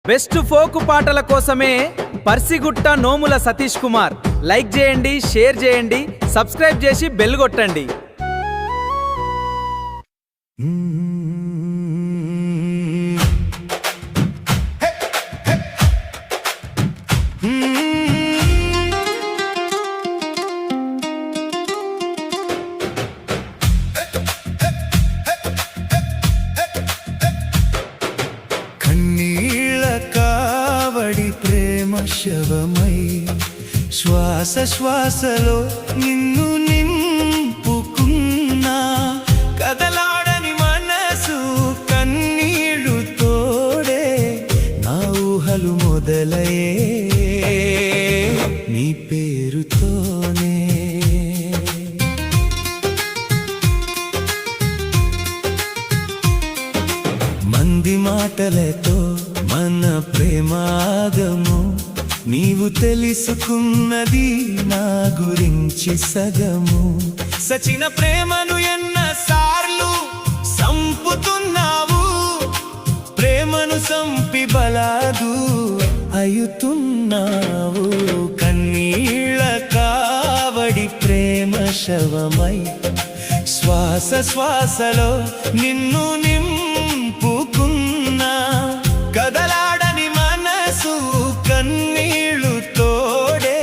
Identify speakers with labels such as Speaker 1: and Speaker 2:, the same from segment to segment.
Speaker 1: Best folk పాటల కోసమే పర్సిగుట్ట నోముల Satish Kumar. Like చేయండి, షేర్ చేయండి, సబ్స్క్రైబ్ చేసి బెల్ కొట్టండి.
Speaker 2: శవమై శ్వాస శ్వాసలో నిన్ను నింపుకున్నా, కదలాడని మనసు కన్నీళ్లు తోడే నా ఊహలు మొదలయ్యే నీ పేరుతోనే. మంది మాటలతో మన ప్రేమాదము, నీవు తెలుసుకున్నది నా గురించి సగము. సచిన ప్రేమను ఎన్నసార్లు సంపుతున్నావు, ప్రేమను సంపి బలాదు అయుతున్నావు. కన్నీళ్ళ కావడి ప్రేమ శవమై శ్వాస శ్వాసలో నిన్ను నింపుకున్నా, కదలాడని మనసు కన్నీళ్లు తోడే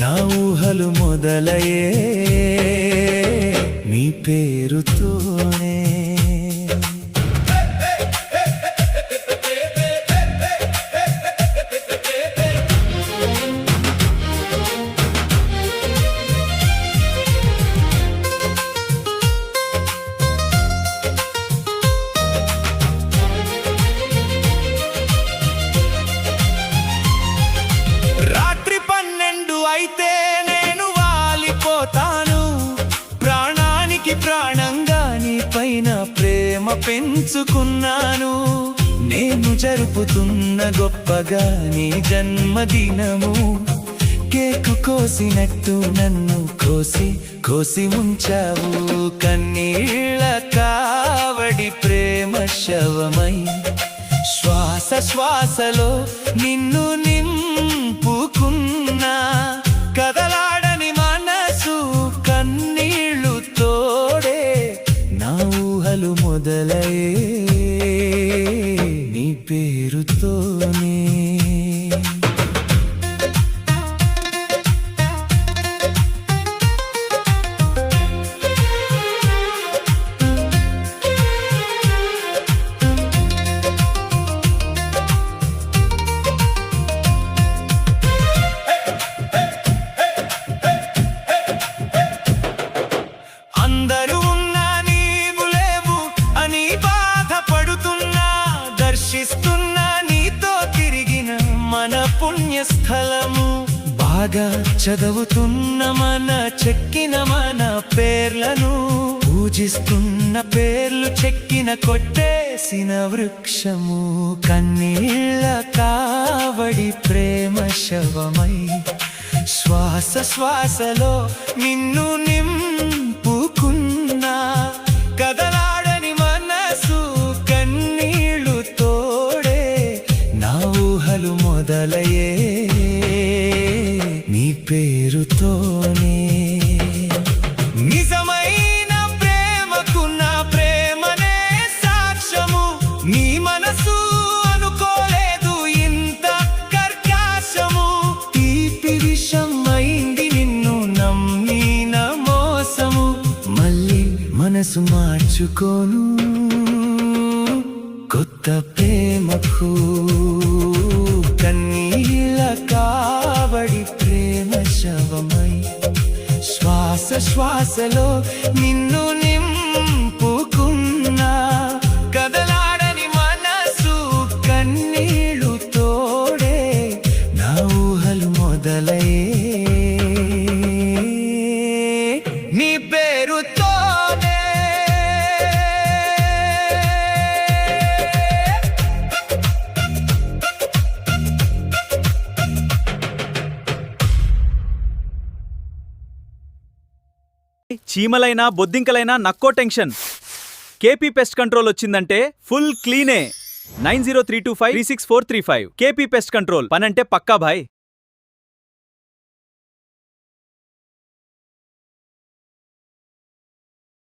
Speaker 2: నా ఊహలు మొదలయ్యే నీ పేరుతోనే. అయితే నేను వాలిపోతాను, ప్రాణానికి ప్రాణంగా నీ పైన ప్రేమ పెంచుకున్నాను. నేను జరుపుతున్న గొప్పగా నీ జన్మదినము, కేకు కోసినట్టు నన్ను కోసి కోసి ఉంచావు. కన్నీళ్ళ కావడి ప్రేమ శవమై శ్వాస శ్వాసలో నిన్ను నింపుకున్నా, కదలాడని మనసు కన్నీళ్లు తోడే నా ఊహలు మొదలయ్యే నీ పేరుతోనే. అందరూ ఉన్నా నీవు లేవు అని బాధపడుతున్నా, దర్శిస్తున్నా నీతో తిరిగిన మన పుణ్యస్థలము. బాగా చదువుతున్న మన చెక్కిన మన పేర్లను, పూజిస్తున్న పేర్లు చెక్కిన కొట్టేసిన వృక్షము. కన్నీళ్ళ కావడి ప్రేమ శవమై శ్వాస శ్వాసలో నిన్ను నింపుకున్నా, కదలాడని మనసు కన్నీళ్లు తోడే నా ఊహలు మొదలయ్యే నీ పేరుతోనే. నిజమైన ప్రేమకు నా ప్రేమనే సాక్ష్యము, నీ మనసు అనుకోలేదు ఇంత కర్కాశము. తీపి విషమైంది నిన్ను నమ్మిన మోసము, మళ్ళీ మనసు మార్చుకోను కొత్త ప్రేమకు. కన్నీళ్ళ కావడి ప్రేమ శవమై శ్వాస శ్వాసలో నిన్ను నింపుకున్నా, కదలాడని మనసు కన్నీళ్లు తోడే నా ఊహలు మొదలయ్యే నీ పేరుతోనే.
Speaker 1: చీమలైనా బొద్దింకలైనా నక్కో టెన్షన్. కేపీ పెస్ట్ కంట్రోల్ వచ్చిందంటే ఫుల్ క్లీనే. 9032536435 కేపీ పెస్ట్ కంట్రోల్ పనంటే పక్కా భాయ్.